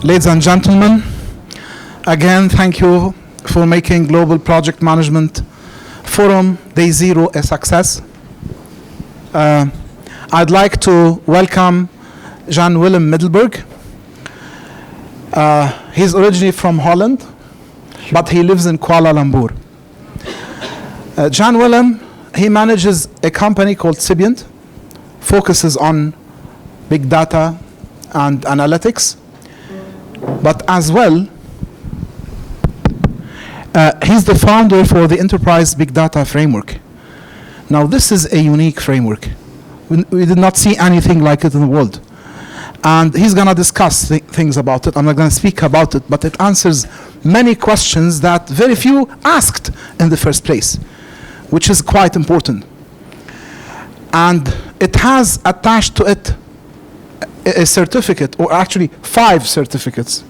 Ladies and gentlemen, again, thank you for making Global Project Management Forum Day Zero a success. I'd like to welcome Jan-Willem Middelburg. He's originally from Holland, but he lives in Kuala Lumpur. Jan-Willem, he manages a company called Sibient, focuses on big data and analytics, but as well, he's the founder for the Enterprise Big Data Framework. Now, this is a unique framework. We did not see anything like it in the world. And he's going to discuss things about it. I'm not going to speak about it, but it answers many questions that very few asked in the first place, which is quite important. And it has attached to it a certificate, or actually 5 certificates,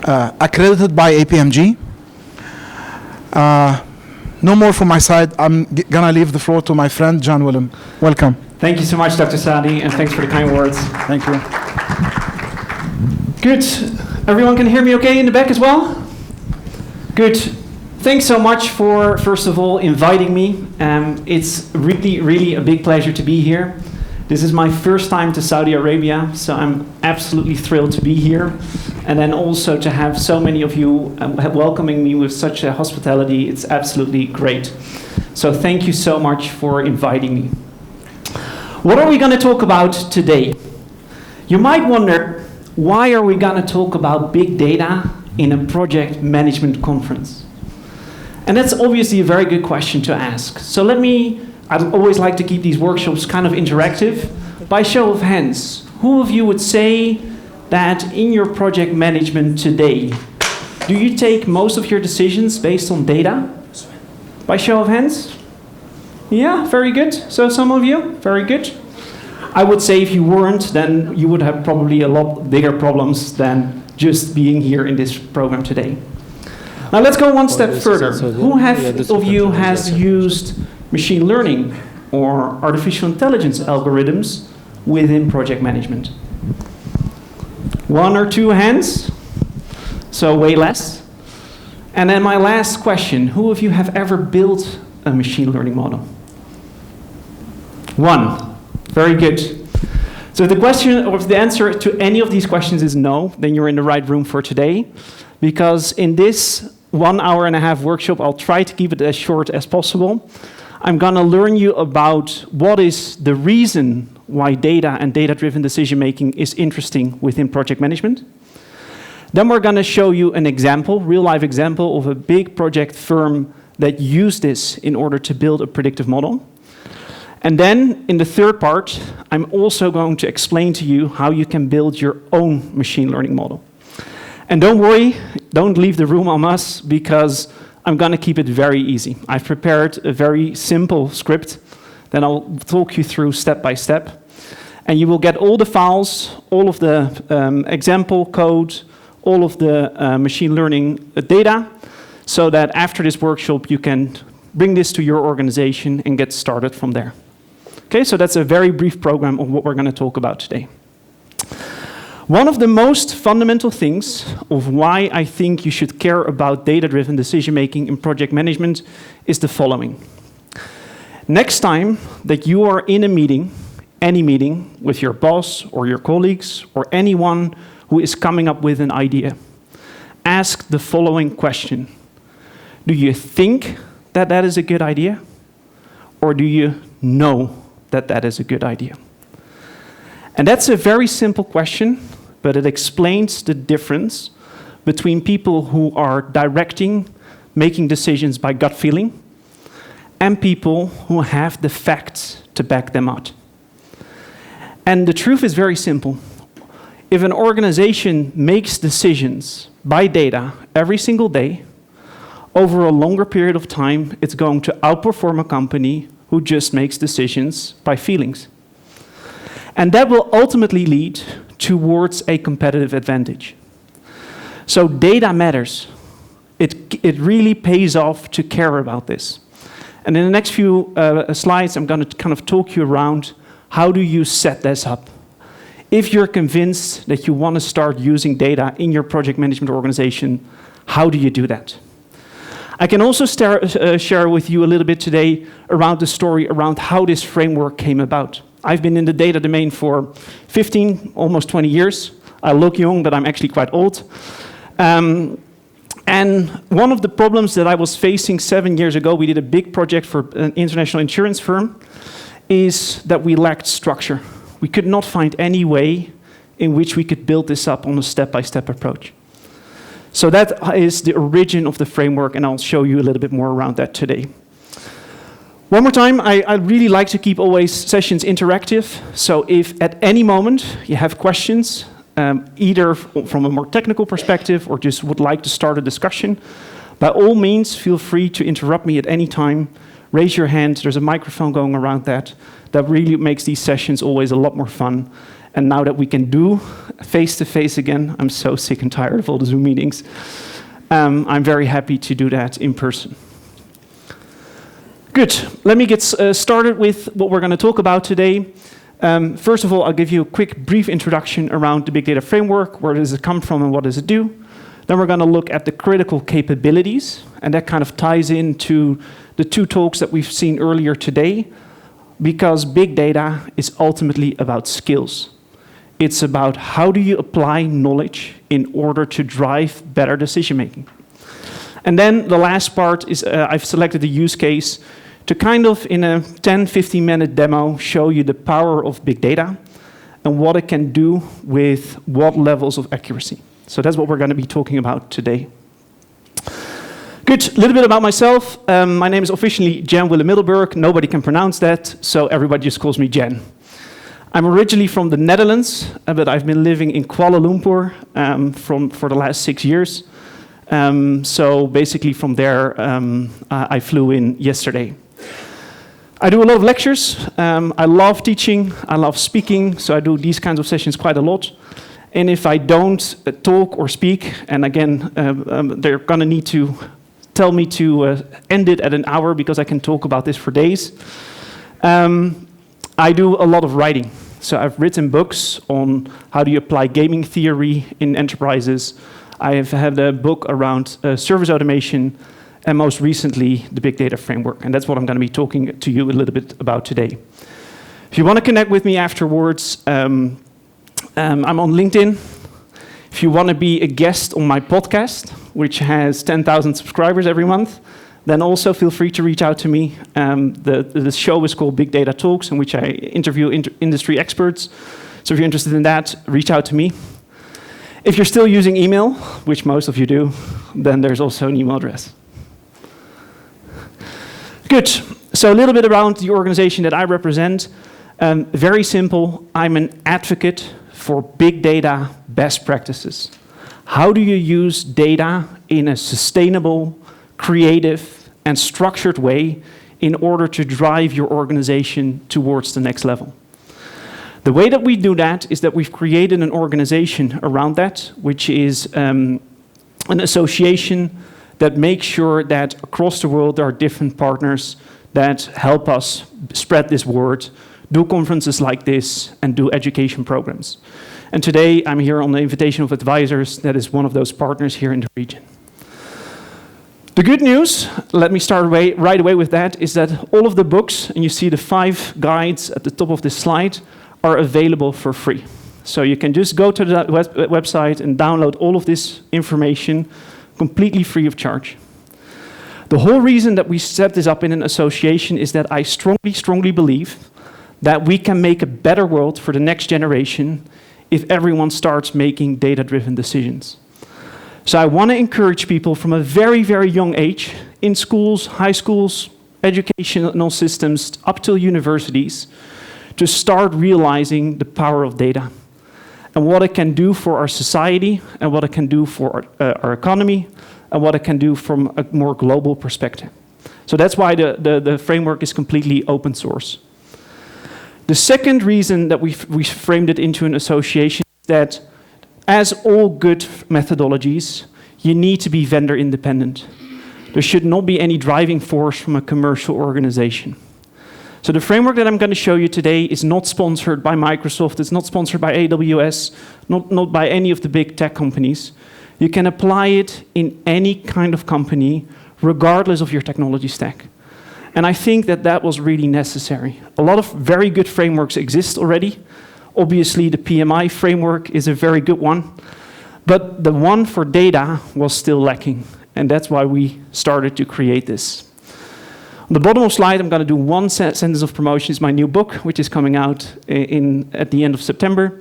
accredited by APMG. No more from my side. I'm going to leave the floor to my friend, Jan-Willem. Welcome. Thank you so much, Dr. Sadi, and thanks for the kind words. Thank you. Good. Everyone can hear me okay in the back as well? Good. Thanks so much for, first of all, inviting me. It's really, really a big pleasure to be here. This is my first time to Saudi Arabia, so I'm absolutely thrilled to be here. And then also to have so many of you welcoming me with such a hospitality, it's absolutely great. So thank you so much for inviting me. What are we going to talk about today? You might wonder, why are we going to talk about big data in a project management conference? And that's obviously a very good question to ask. So I'd always like to keep these workshops kind of interactive. By show of hands, who of you would say that in your project management today, do you take most of your decisions based on data? By show of hands? Yeah, very good. So some of you, very good. I would say if you weren't, then you would have probably a lot bigger problems than just being here in this program today. Now let's go one step further. Who of you has used machine learning or artificial intelligence algorithms within project management? 1 or 2 hands, so way less. And then my last question, who of you have ever built a machine learning model? 1, very good. So if the question or if the answer to any of these questions is no, then you're in the right room for today, because in this 1.5-hour workshop, I'll try to keep it as short as possible. I'm going to learn you about what is the reason why data and data-driven decision-making is interesting within project management. Then we're going to show you an example, real-life example of a big project firm that used this in order to build a predictive model. And then, in the third part, I'm also going to explain to you how you can build your own machine learning model. And don't worry, don't leave the room on us, because I'm going to keep it very easy. I've prepared a very simple script that I'll talk you through step by step. And you will get all the files, all of the example code, all of the machine learning data, so that after this workshop you can bring this to your organization and get started from there. Okay, so that's a very brief program of what we're going to talk about today. One of the most fundamental things of why I think you should care about data-driven decision-making in project management is the following. Next time that you are in a meeting, any meeting with your boss or your colleagues or anyone who is coming up with an idea, ask the following question. Do you think that that is a good idea? Or do you know that that is a good idea? And that's a very simple question, but it explains the difference between people who are directing, making decisions by gut feeling, and people who have the facts to back them up. And the truth is very simple. If an organization makes decisions by data every single day, over a longer period of time, it's going to outperform a company who just makes decisions by feelings. And that will ultimately lead towards a competitive advantage. So data matters. It really pays off to care about this. And in the next few slides, I'm going to kind of talk you around how do you set this up If you're convinced that you want to start using data in your project management organization, how do you do that? I can also share with you a little bit today around the story around how this framework came about. I've been in the data domain for 15, almost 20 years. I look young, but I'm actually quite old. And one of the problems that I was facing 7 years ago, we did a big project for an international insurance firm, is that we lacked structure. We could not find any way in which we could build this up on a step-by-step approach. So that is the origin of the framework, and I'll show you a little bit more around that today. One more time, I really like to keep always sessions interactive. So if at any moment you have questions, either from a more technical perspective or just would like to start a discussion, by all means, feel free to interrupt me at any time. Raise your hand. There's a microphone going around that. That really makes these sessions always a lot more fun. And now that we can do face-to-face again, I'm so sick and tired of all the Zoom meetings. I'm very happy to do that in person. Good. Let me get started with what we're going to talk about today. First of all, I'll give you a quick, brief introduction around the Big Data Framework. Where does it come from and what does it do? Then we're going to look at the critical capabilities, and that kind of ties into the two talks that we've seen earlier today, because big data is ultimately about skills. It's about how do you apply knowledge in order to drive better decision making. And then the last part is I've selected a use case to kind of, in a 10-15 minute demo, show you the power of big data and what it can do with what levels of accuracy. So that's what we're going to be talking about today. Good, a little bit about myself. My name is officially Jan Willem Middelburg. Nobody can pronounce that, so everybody just calls me Jan. I'm originally from the Netherlands, but I've been living in Kuala Lumpur for the last 6 years. So basically from there, I flew in yesterday. I do a lot of lectures. I love teaching. I love speaking. So I do these kinds of sessions quite a lot. And if I don't talk or speak, and again, they're going to need to tell me to end it at an hour because I can talk about this for days. I do a lot of writing. So I've written books on how do you apply gaming theory in enterprises. I have had a book around service automation, and most recently, the Big Data Framework. And that's what I'm going to be talking to you a little bit about today. If you want to connect with me afterwards, I'm on LinkedIn. If you want to be a guest on my podcast, which has 10,000 subscribers every month, then also feel free to reach out to me. The show is called Big Data Talks, in which I interview industry experts. So if you're interested in that, reach out to me. If you're still using email, which most of you do, then there's also an email address. Good. So a little bit around the organization that I represent. Very simple. I'm an advocate for big data best practices. How do you use data in a sustainable, creative, and structured way in order to drive your organization towards the next level? The way that we do that is that we've created an organization around that, which is an association that makes sure that across the world there are different partners that help us spread this word, do conferences like this, and do education programs. And today I'm here on the invitation of advisors that is one of those partners here in the region. The good news, let me start right away with that, is that all of the books, and you see the 5 guides at the top of this slide, are available for free. So you can just go to the website and download all of this information completely free of charge. The whole reason that we set this up in an association is that I strongly believe that we can make a better world for the next generation if everyone starts making data-driven decisions. So I want to encourage people from a very, very young age, in schools, high schools, educational systems, up till universities, to start realizing the power of data and what it can do for our society and what it can do for our economy and what it can do from a more global perspective. So that's why the framework is completely open source. The second reason that we framed it into an association is that, as all good methodologies, you need to be vendor independent. There should not be any driving force from a commercial organization. So the framework that I'm going to show you today is not sponsored by Microsoft, it's not sponsored by AWS, not by any of the big tech companies. You can apply it in any kind of company, regardless of your technology stack. And I think that that was really necessary. A lot of very good frameworks exist already. Obviously, the PMI framework is a very good one, but the one for data was still lacking, and that's why we started to create this. On the bottom of the slide, I'm going to do one sentence of promotion. It's my new book, which is coming out at the end of September,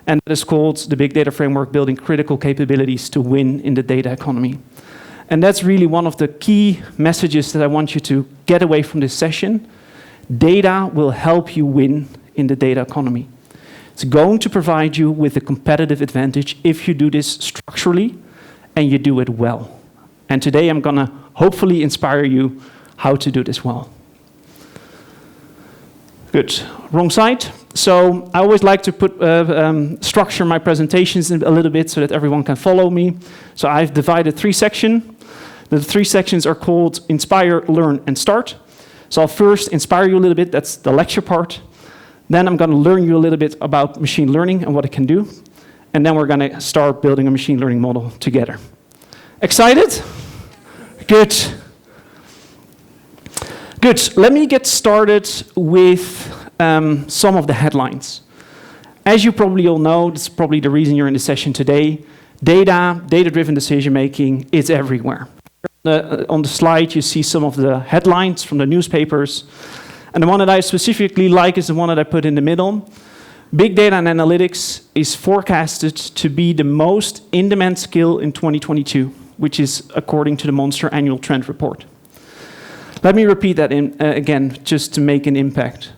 and it is called The Big Data Framework, Building Critical Capabilities to Win in the Data Economy. And that's really one of the key messages that I want you to get away from this session. Data will help you win in the data economy. It's going to provide you with a competitive advantage if you do this structurally and you do it well. And today I'm going to hopefully inspire you how to do this well. Good. Wrong side. So I always like to structure my presentations a little bit so that everyone can follow me. So I've divided 3 sections. The 3 sections are called Inspire, Learn, and Start. So I'll first inspire you a little bit. That's the lecture part. Then I'm going to learn you a little bit about machine learning and what it can do. And then we're going to start building a machine learning model together. Excited? Good. Good. Let me get started with some of the headlines. As you probably all know, that's probably the reason you're in the session today. Data-driven decision-making is everywhere. On the slide, you see some of the headlines from the newspapers. And the one that I specifically like is the one that I put in the middle. Big data and analytics is forecasted to be the most in-demand skill in 2022, which is according to the Monster Annual Trend Report. Let me repeat that again, just to make an impact.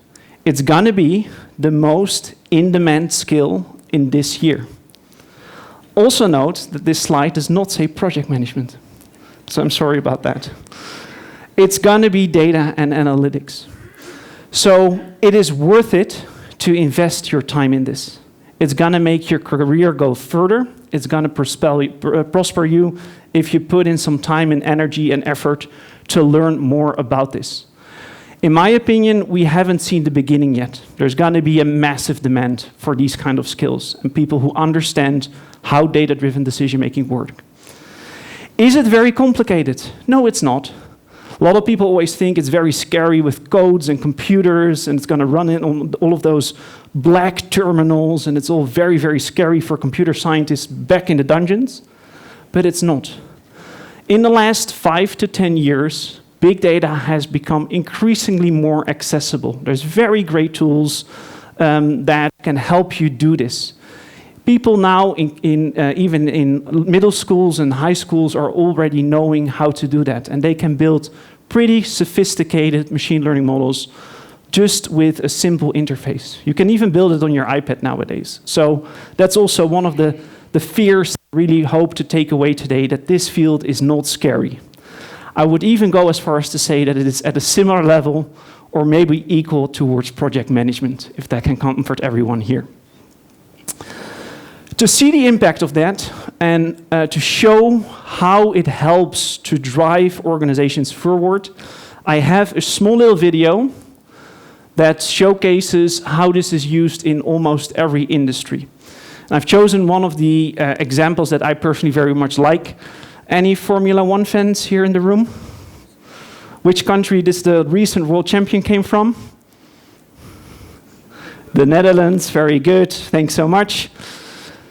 It's going to be the most in-demand skill in this year. Also note that this slide does not say project management. So I'm sorry about that. It's going to be data and analytics. So it is worth it to invest your time in this. It's going to make your career go further. It's going to prosper you if you put in some time and energy and effort to learn more about this. In my opinion, we haven't seen the beginning yet. There's going to be a massive demand for these kind of skills and people who understand how data-driven decision-making works. Is it very complicated? No, it's not. A lot of people always think it's very scary with codes and computers, and it's going to run in on all of those black terminals, and it's all very, very scary for computer scientists back in the dungeons. But it's not. In the last 5 to 10 years, big data has become increasingly more accessible. There's very great tools that can help you do this. People now, even in middle schools and high schools, are already knowing how to do that, and they can build pretty sophisticated machine learning models just with a simple interface. You can even build it on your iPad nowadays. So that's also one of the fears I really hope to take away today, that this field is not scary. I would even go as far as to say that it is at a similar level or maybe equal towards project management, if that can comfort everyone here. To see the impact of that and to show how it helps to drive organizations forward, I have a small little video that showcases how this is used in almost every industry. And I've chosen one of the examples that I personally very much like. Any Formula One fans here in the room? Which country does the recent world champion came from? The Netherlands, very good, thanks so much.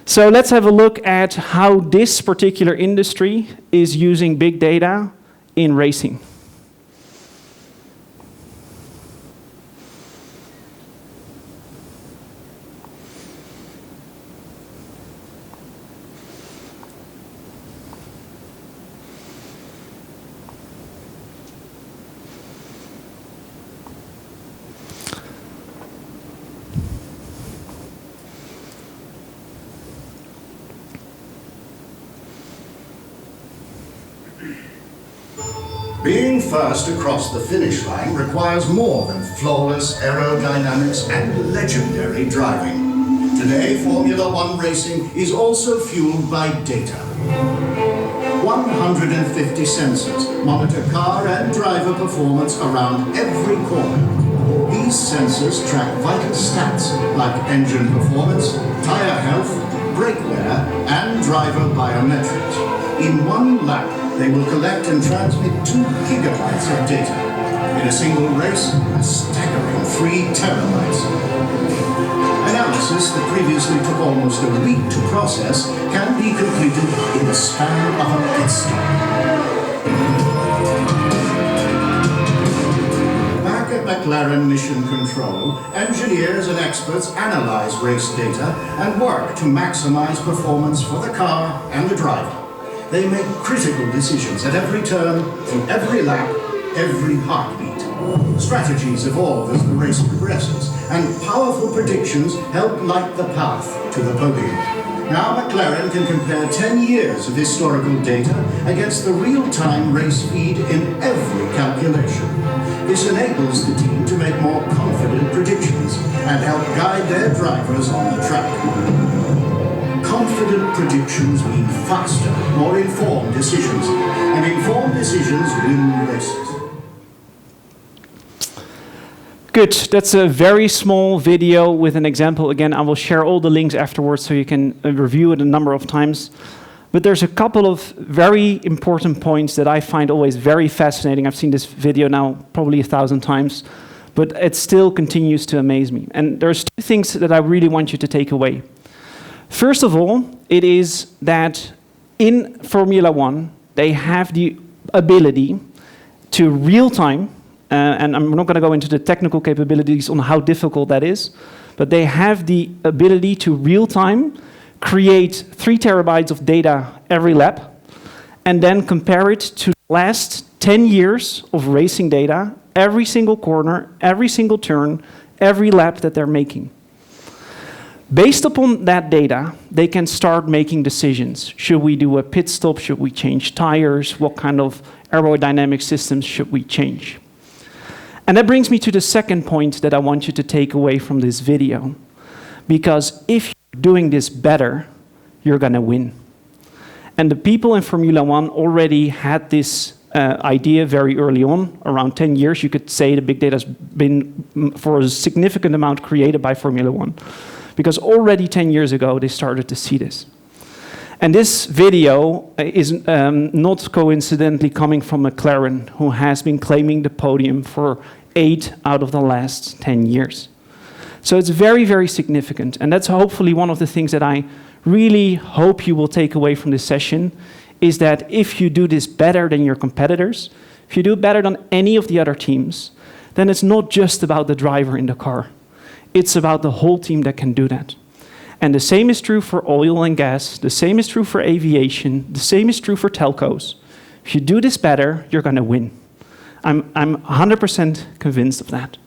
So let's have a look at how this particular industry is using big data in racing. Being first across the finish line requires more than flawless aerodynamics and legendary driving. Today, Formula One racing is also fueled by data. 150 sensors monitor car and driver performance around every corner. These sensors track vital stats like engine performance, tire health, brake wear, and driver biometrics. In one lap, they will collect and transmit 2 gigabytes of data. In a single race, a staggering 3 terabytes. Analysis that previously took almost a week to process can be completed in the span of a pit stop. Back at McLaren Mission Control, engineers and experts analyze race data and work to maximize performance for the car and the driver. They make critical decisions at every turn, through every lap, every heartbeat. Strategies evolve as the race progresses, and powerful predictions help light the path to the podium. Now McLaren can compare 10 years of historical data against the real-time race feed in every calculation. This enables the team to make more confident predictions and help guide their drivers on the track. Confident predictions mean faster, more informed decisions, and informed decisions win races. Good, that's a very small video with an example. Again, I will share all the links afterwards so you can review it a number of times. But there's a couple of very important points that I find always very fascinating. I've seen this video now probably 1,000 times, but it still continues to amaze me. And there's 2 things that I really want you to take away. First of all, it is that in Formula One, they have the ability to real-time, and I'm not going to go into the technical capabilities on how difficult that is, but they have the ability to real-time create 3 terabytes of data every lap, and then compare it to the last 10 years of racing data, every single corner, every single turn, every lap that they're making. Based upon that data, they can start making decisions. Should we do a pit stop? Should we change tires? What kind of aerodynamic systems should we change? And that brings me to the second point that I want you to take away from this video. Because if you're doing this better, you're going to win. And the people in Formula One already had this idea very early on, around 10 years. You could say the big data has been, for a significant amount, created by Formula One. Because already 10 years ago, they started to see this. And this video is not coincidentally coming from McLaren, who has been claiming the podium for 8 out of the last 10 years. So it's very, very significant. And that's hopefully one of the things that I really hope you will take away from this session, is that if you do this better than your competitors, if you do it better than any of the other teams, then it's not just about the driver in the car. It's about the whole team that can do that. And the same is true for oil and gas. The same is true for aviation. The same is true for telcos. If you do this better, you're going to win. I'm 100% convinced of that.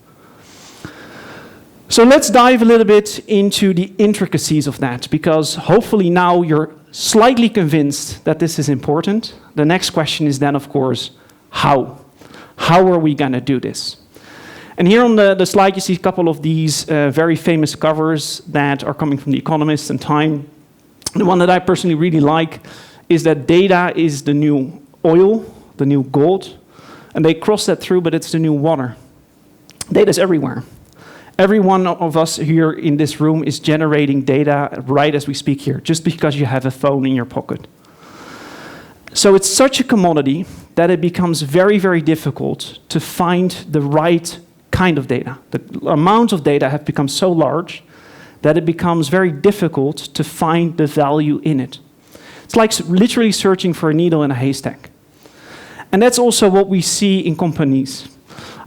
So let's dive a little bit into the intricacies of that, because hopefully now you're slightly convinced that this is important. The next question is then, of course, how? How are we going to do this? And here on the slide, you see a couple of these very famous covers that are coming from The Economist and Time. The one that I personally really like is that data is the new oil, the new gold. And they cross that through, but it's the new water. Data is everywhere. Every one of us here in this room is generating data right as we speak here, just because you have a phone in your pocket. So it's such a commodity that it becomes very, very difficult to find the right kind of data. The amount of data have become so large that it becomes very difficult to find the value in it. It's like literally searching for a needle in a haystack. And that's also what we see in companies.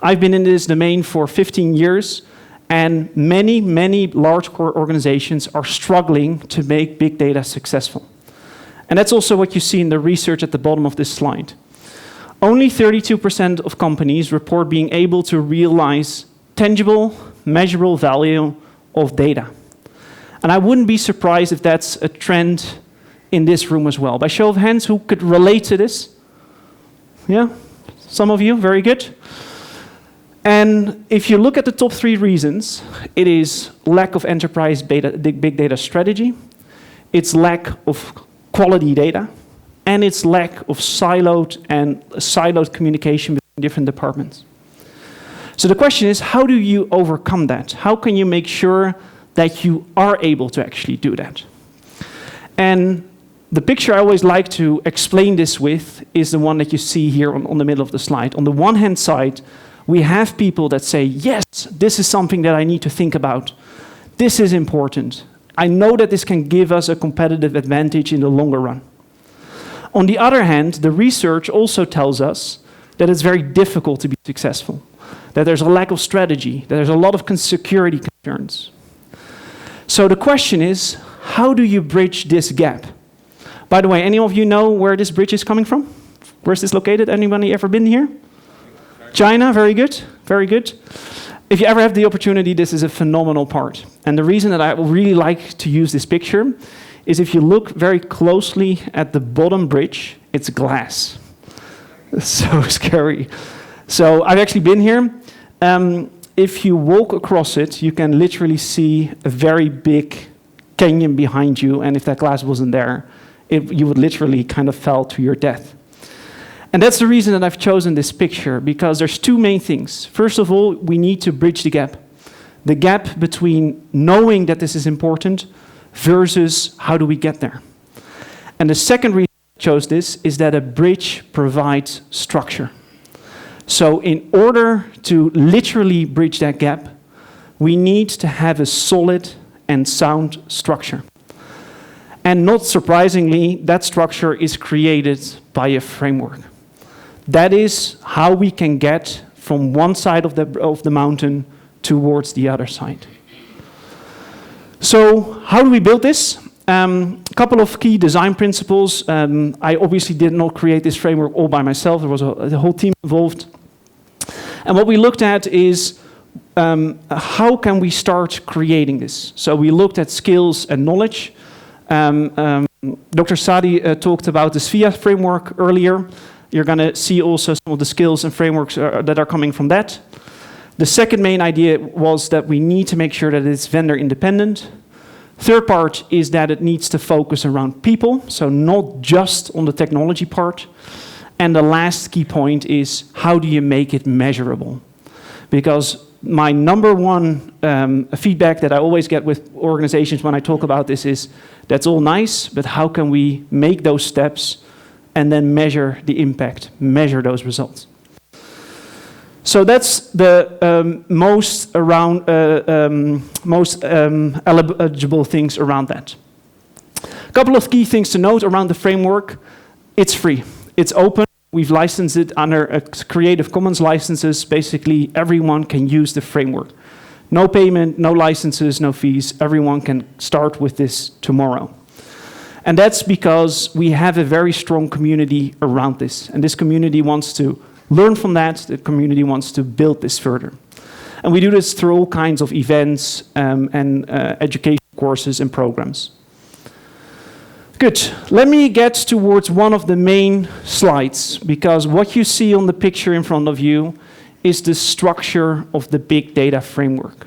I've been in this domain for 15 years, and many, many large core organizations are struggling to make big data successful. And that's also what you see in the research at the bottom of this slide. Only 32% of companies report being able to realize tangible, measurable value of data. And I wouldn't be surprised if that's a trend in this room as well. By show of hands, who could relate to this? Yeah? Some of you, very good. And if you look at the top 3 reasons, it is lack of enterprise big data strategy, it's lack of quality data, and it's lack of siloed communication between different departments. So the question is, how do you overcome that? How can you make sure that you are able to actually do that? And the picture I always like to explain this with is the one that you see here on the middle of the slide. On the one hand side, we have people that say, yes, this is something that I need to think about. This is important. I know that this can give us a competitive advantage in the longer run. On the other hand, the research also tells us that it's very difficult to be successful, that there's a lack of strategy, that there's a lot of security concerns. So the question is, how do you bridge this gap? By the way, any of you know where this bridge is coming from? Where's this located? Anybody ever been here? China, very good, very good. If you ever have the opportunity, this is a phenomenal part. And the reason that I really like to use this picture is if you look very closely at the bottom bridge, it's glass. It's so scary. So I've actually been here. If you walk across it, you can literally see a very big canyon behind you, and if that glass wasn't there, you would literally kind of fall to your death. And that's the reason that I've chosen this picture, because there's two main things. First of all, we need to bridge the gap. The gap between knowing that this is important versus how do we get there. And the second reason I chose this is that a bridge provides structure. So in order to literally bridge that gap, we need to have a solid and sound structure. And not surprisingly, that structure is created by a framework. That is how we can get from one side of the mountain towards the other side. So how do we build this? A couple of key design principles. I obviously did not create this framework all by myself. There was a whole team involved. And what we looked at is how can we start creating this? So we looked at skills and knowledge. Dr. Sadi talked about the SFIA framework earlier. You're going to see also some of the skills and frameworks that are coming from that. The second main idea was that we need to make sure that it's vendor independent. Third part is that it needs to focus around people, so not just on the technology part. And the last key point is, how do you make it measurable? Because my number one feedback that I always get with organizations when I talk about this is, that's all nice, but how can we make those steps and then measure the impact, measure those results? So that's the most eligible things around that. A couple of key things to note around the framework. It's free. It's open. We've licensed it under Creative Commons licenses. Basically, everyone can use the framework. No payment, no licenses, no fees. Everyone can start with this tomorrow. And that's because we have a very strong community around this. And this community wants to learn from that. The community wants to build this further. And we do this through all kinds of events and education courses and programs. Good. Let me get towards one of the main slides, because what you see on the picture in front of you is the structure of the big data framework.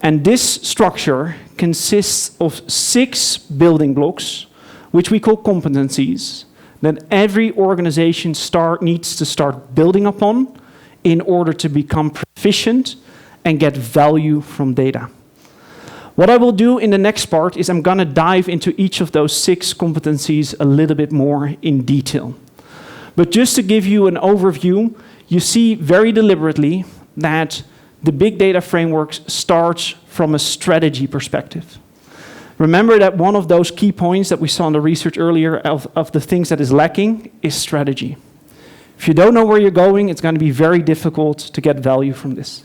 And this structure consists of 6 building blocks, which we call competencies, that every organization needs to start building upon in order to become proficient and get value from data. What I will do in the next part is I'm going to dive into each of those 6 competencies a little bit more in detail. But just to give you an overview, you see very deliberately that the big data framework starts from a strategy perspective. Remember that one of those key points that we saw in the research earlier of the things that is lacking is strategy. If you don't know where you're going, it's going to be very difficult to get value from this.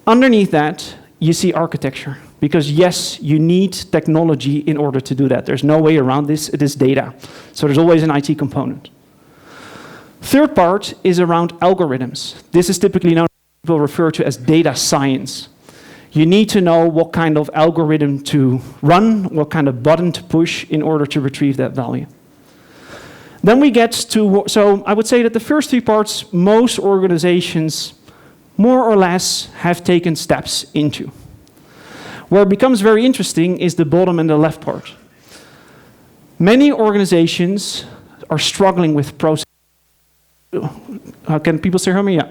Underneath that, you see architecture. Because yes, you need technology in order to do that. There's no way around this. It is data. So there's always an IT component. Third part is around algorithms. This is typically known, people refer to as data science. You need to know what kind of algorithm to run, what kind of button to push in order to retrieve that value. Then we get to, so I would say that the first 3 parts, most organizations more or less have taken steps into. Where it becomes very interesting is the bottom and the left part. Many organizations are struggling with process. Can people still hear me? Yeah.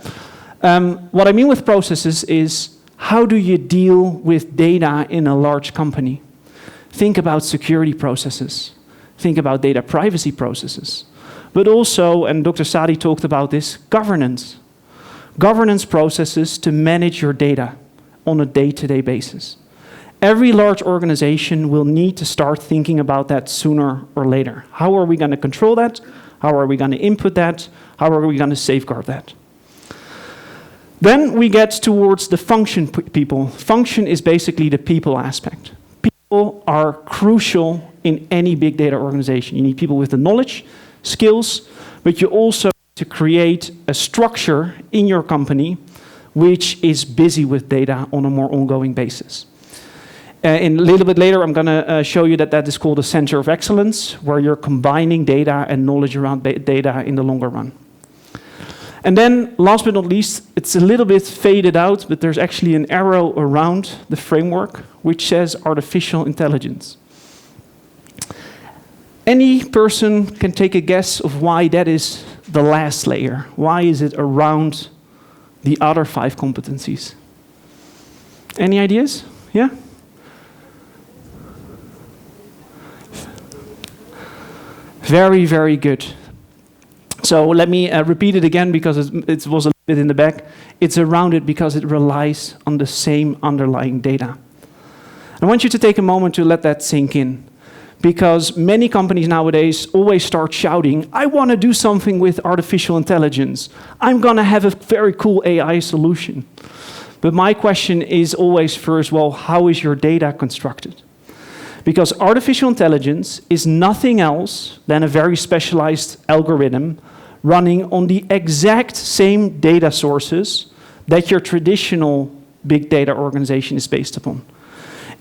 What I mean with processes is, how do you deal with data in a large company? Think about security processes. Think about data privacy processes. But also, and Dr. Sadi talked about this, governance. Governance processes to manage your data on a day-to-day basis. Every large organization will need to start thinking about that sooner or later. How are we going to control that? How are we going to input that? How are we going to safeguard that? Then we get towards the function people. Function is basically the people aspect. People are crucial in any big data organization. You need people with the knowledge, skills, but you also need to create a structure in your company which is busy with data on a more ongoing basis. In a little bit later, I'm going to show you that is called a center of excellence, where you're combining data and knowledge around data in the longer run. And then, last but not least, it's a little bit faded out, but there's actually an arrow around the framework which says artificial intelligence. Any person can take a guess of why that is the last layer. Why is it around the other 5 competencies? Any ideas? Yeah? Very, very good. So let me repeat it again, because it was a bit in the back. It's around it because it relies on the same underlying data. I want you to take a moment to let that sink in, because many companies nowadays always start shouting, I want to do something with artificial intelligence. I'm going to have a very cool AI solution. But my question is always first, well, how is your data constructed? Because artificial intelligence is nothing else than a very specialized algorithm running on the exact same data sources that your traditional big data organization is based upon.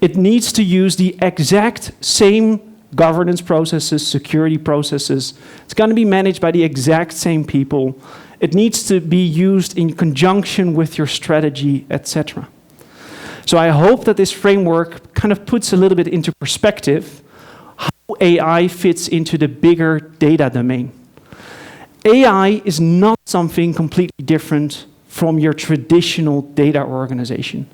It needs to use the exact same governance processes, security processes. It's going to be managed by the exact same people. It needs to be used in conjunction with your strategy, etc. So I hope that this framework kind of puts a little bit into perspective how AI fits into the bigger data domain. AI is not something completely different from your traditional data organization.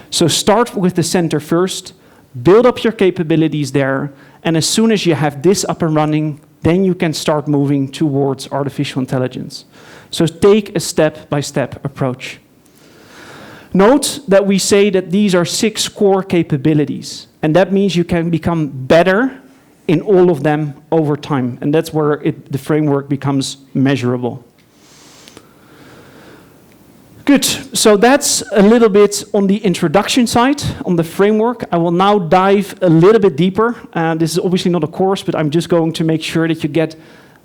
So start with the center first, build up your capabilities there, and as soon as you have this up and running, then you can start moving towards artificial intelligence. So take a step-by-step approach. Note that we say that these are 6 core capabilities, and that means you can become better in all of them over time, and that's where the framework becomes measurable. Good, so that's a little bit on the introduction side, on the framework. I will now dive a little bit deeper. This is obviously not a course, but I'm just going to make sure that you get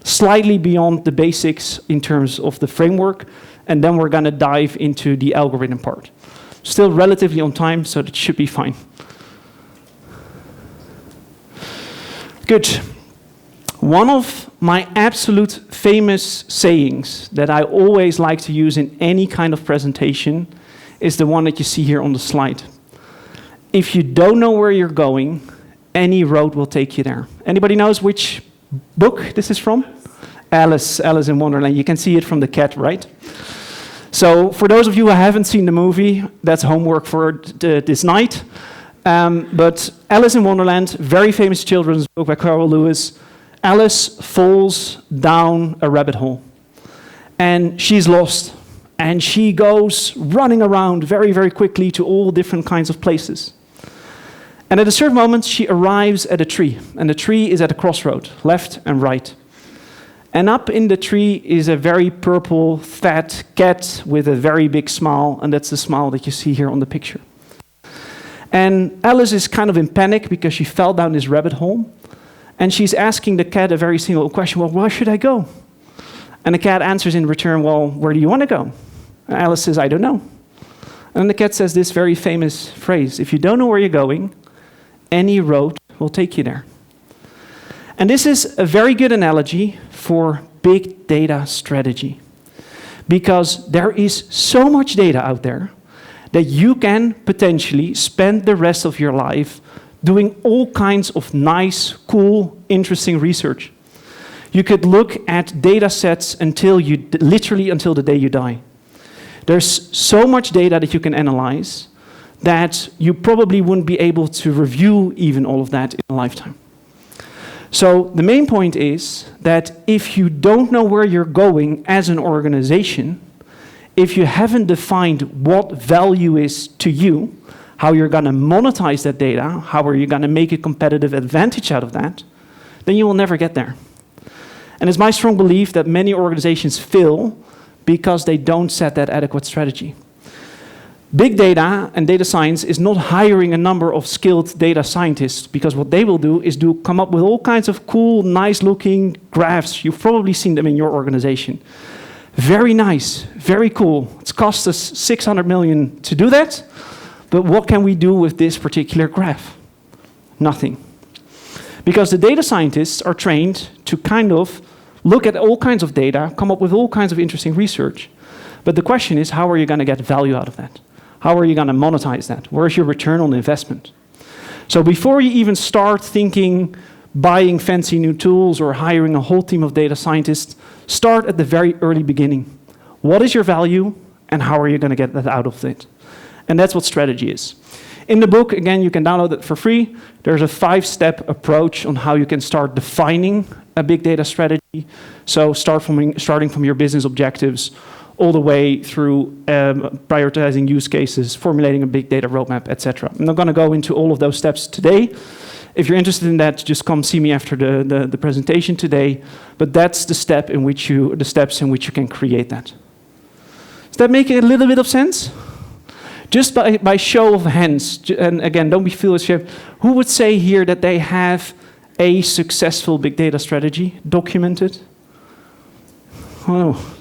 slightly beyond the basics in terms of the framework, and then we're going to dive into the algorithm part. Still relatively on time, so that should be fine. Good. One of my absolute famous sayings that I always like to use in any kind of presentation is the one that you see here on the slide. If you don't know where you're going, any road will take you there. Anybody knows which book this is from? Alice in Wonderland. You can see it from the cat, right? So for those of you who haven't seen the movie, that's homework for this night. But Alice in Wonderland, very famous children's book by Carl Lewis. Alice falls down a rabbit hole. And she's lost. And she goes running around very, very quickly to all different kinds of places. And at a certain moment, she arrives at a tree. And the tree is at a crossroad, left and right. And up in the tree is a very purple, fat cat with a very big smile, and that's the smile that you see here on the picture. And Alice is kind of in panic because she fell down this rabbit hole, and she's asking the cat a very simple question, well, where should I go? And the cat answers in return, well, where do you want to go? And Alice says, I don't know. And the cat says this very famous phrase, if you don't know where you're going, any road will take you there. And this is a very good analogy for big data strategy, because there is so much data out there that you can potentially spend the rest of your life doing all kinds of nice, cool, interesting research. You could look at data sets literally until the day you die. There's so much data that you can analyze that you probably wouldn't be able to review even all of that in a lifetime. So the main point is that if you don't know where you're going as an organization, if you haven't defined what value is to you, how you're going to monetize that data, how are you going to make a competitive advantage out of that, then you will never get there. And it's my strong belief that many organizations fail because they don't set that adequate strategy. Big data and data science is not hiring a number of skilled data scientists, because what they will do is come up with all kinds of cool, nice-looking graphs. You've probably seen them in your organization. Very nice, very cool. It's cost us 600 million to do that, but what can we do with this particular graph? Nothing. Because the data scientists are trained to kind of look at all kinds of data, come up with all kinds of interesting research. But the question is, how are you going to get value out of that? How are you going to monetize that? Where's your return on investment? So before you even start thinking, buying fancy new tools or hiring a whole team of data scientists, start at the very early beginning. What is your value and how are you going to get that out of it? And that's what strategy is. In the book, again, you can download it for free. There's a 5-step approach on how you can start defining a big data strategy. So starting from your business objectives all the way through prioritizing use cases, formulating a big data roadmap, etc. I'm not going to go into all of those steps today. If you're interested in that, just come see me after the presentation today. But that's the steps in which you can create that. Does that make a little bit of sense? Just by show of hands, and again, don't be foolish here, who would say here that they have a successful big data strategy documented? Oh.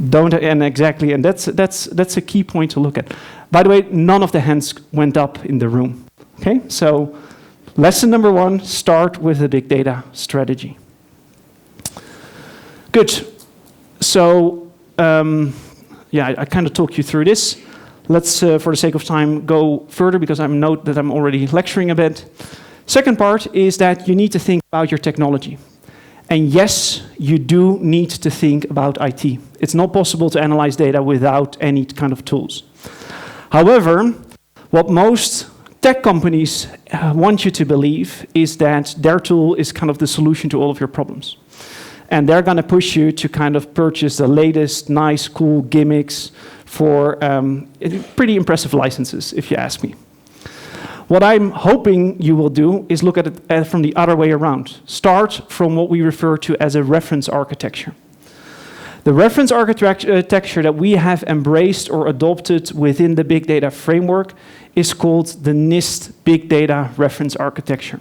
Don't, and exactly, and that's a key point to look at. By the way, none of the hands went up in the room. Okay, so lesson number 1: start with a big data strategy. Good. So yeah, I kind of talked you through this. Let's, for the sake of time, go further because I note that I'm already lecturing a bit. Second part is that you need to think about your technology. And yes, you do need to think about IT. It's not possible to analyze data without any kind of tools. However, what most tech companies want you to believe is that their tool is kind of the solution to all of your problems. And they're going to push you to kind of purchase the latest, nice, cool gimmicks for pretty impressive licenses, if you ask me. What I'm hoping you will do is look at it from the other way around. Start from what we refer to as a reference architecture. The reference architecture that we have embraced or adopted within the big data framework is called the Nist Big Data Reference Architecture.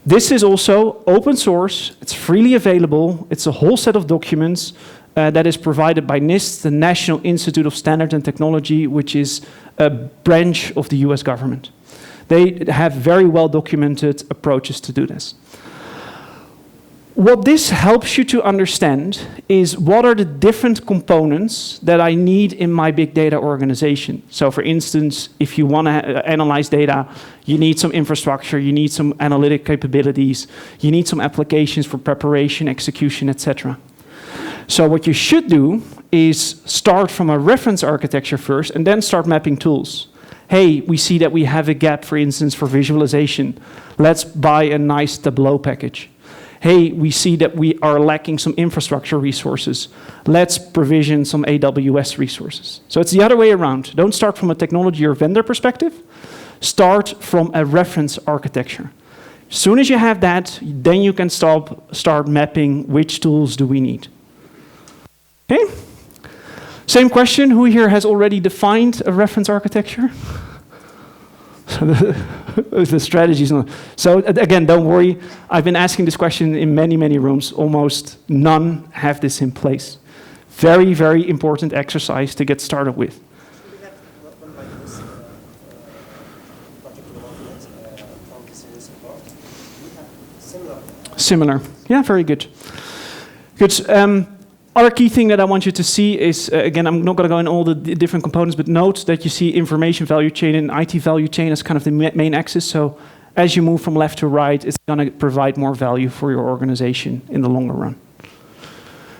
This is also open source, it's freely available, it's a whole set of documents that is provided by Nist, the National Institute of Standards and Technology, which is a branch of the US government. They have very well documented approaches to do this. What this helps you to understand is what are the different components that I need in my big data organization. So for instance, if you want to analyze data, you need some infrastructure, you need some analytic capabilities, you need some applications for preparation, execution, etc. So what you should do is start from a reference architecture first and then start mapping tools. Hey, we see that we have a gap, for instance, for visualization. Let's buy a nice Tableau package. Hey, we see that we are lacking some infrastructure resources. Let's provision some AWS resources. So it's the other way around. Don't start from a technology or vendor perspective. Start from a reference architecture. As soon as you have that, then you can start mapping which tools do we need. Okay? Same question, who here has already defined a reference architecture? The strategy is not. So again, don't worry. I've been asking this question in many, many rooms. Almost none have this in place. Very, very important exercise to get started with. Similar. Yeah, very good. Good. Other key thing that I want you to see is, again, I'm not going to go in all the different components, but note that you see information value chain and IT value chain as kind of the main axis. So as you move from left to right, it's going to provide more value for your organization in the longer run.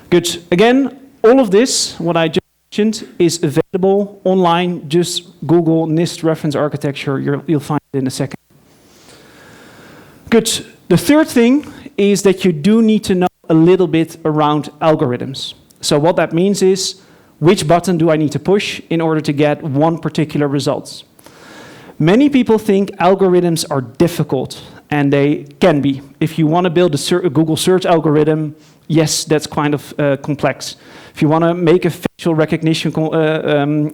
Good. Again, All of this, what I just mentioned, is available online. Just Google Nist reference architecture. You'll find it in a second. Good. The third thing is that you do need to know a little bit around algorithms. So what that means is, which button do I need to push in order to get one particular result? Many people think algorithms are difficult, and they can be. If you want to build a Google search algorithm, yes, that's kind of complex. If you want to make a facial recognition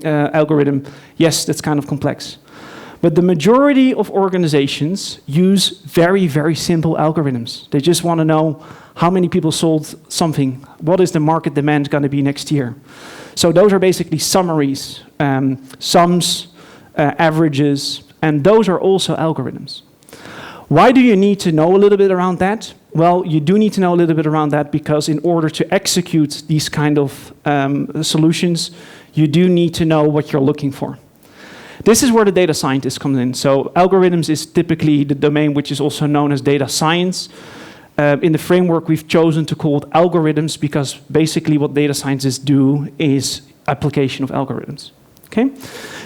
algorithm, yes, that's kind of complex. But the majority of organizations use very, very simple algorithms. They just want to know how many people sold something. What is the market demand going to be next year? So those are basically summaries, sums, averages, and those are also algorithms. Why do you need to know a little bit around that? Well, you do need to know a little bit around that because in order to execute these kind of solutions, you do need to know what you're looking for. This is where the data scientist comes in. So algorithms is typically the domain which is also known as data science. In the framework, we've chosen to call it algorithms because basically what data scientists do is application of algorithms. Okay?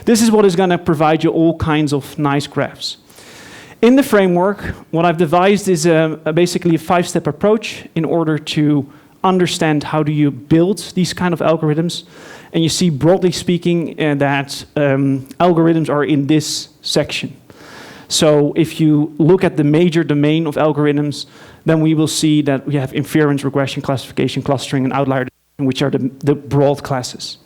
This is what is going to provide you all kinds of nice graphs. In the framework, what I've devised is basically a 5-step approach in order to understand how do you build these kind of algorithms. And you see, broadly speaking, that algorithms are in this section. So if you look at the major domain of algorithms, then we will see that we have inference, regression, classification, clustering, and outlier detection, which are the broad classes.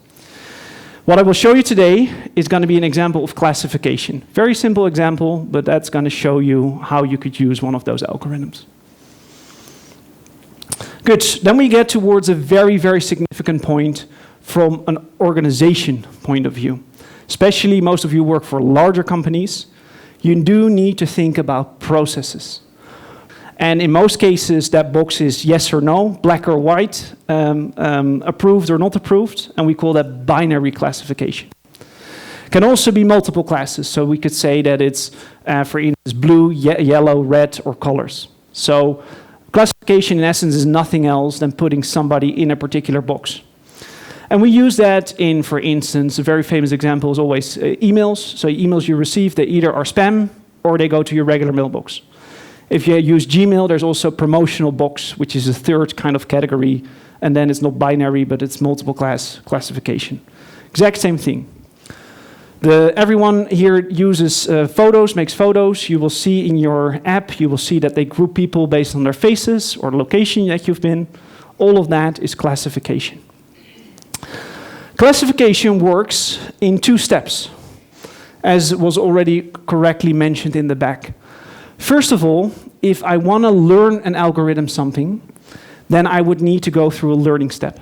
What I will show you today is going to be an example of classification. Very simple example, but that's going to show you how you could use one of those algorithms. Good. Then we get towards a very, very significant point from an organization point of view. Especially most of you work for larger companies. You do need to think about processes. And in most cases, that box is yes or no, black or white, approved or not approved, and we call that binary classification. Can also be multiple classes, so we could say that it's, for instance, blue, yellow, red, or colors. So classification, in essence, is nothing else than putting somebody in a particular box. And we use that in, for instance, a very famous example is always emails. So emails you receive, they either are spam or they go to your regular mailbox. If you use Gmail, there's also promotional box, which is a third kind of category. And then it's not binary, but it's multiple class classification. Exact same thing. Everyone here uses photos, makes photos. You will see in your app, you will see that they group people based on their faces or location that you've been. All of that is classification. Classification works in 2 steps, as was already correctly mentioned in the back. First of all, if I want to learn an algorithm something, then I would need to go through a learning step.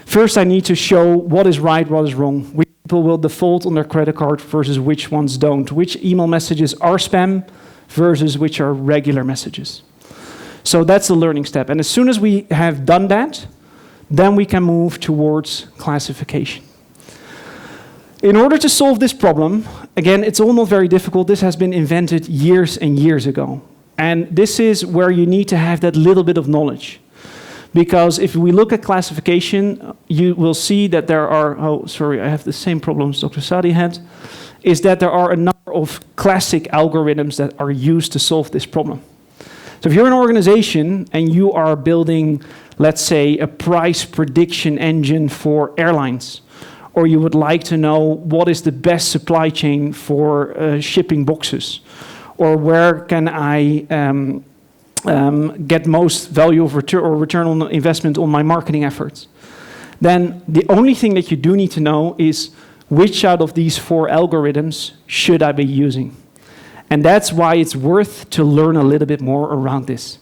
First, I need to show what is right, what is wrong. Which people will default on their credit card versus which ones don't. Which email messages are spam versus which are regular messages. So that's the learning step. And as soon as we have done that, then we can move towards classification. In order to solve this problem, again, it's all not very difficult. This has been invented years and years ago. And this is where you need to have that little bit of knowledge. Because if we look at classification, you will see that there are, oh, sorry, I have the same problems Dr. Sadi had, is that there are a number of classic algorithms that are used to solve this problem. So if you're an organization and you are building, let's say, a price prediction engine for airlines, or you would like to know what is the best supply chain for shipping boxes, or where can I get most value of return on investment on my marketing efforts, then the only thing that you do need to know is which out of these 4 algorithms should I be using. And that's why it's worth to learn a little bit more around this.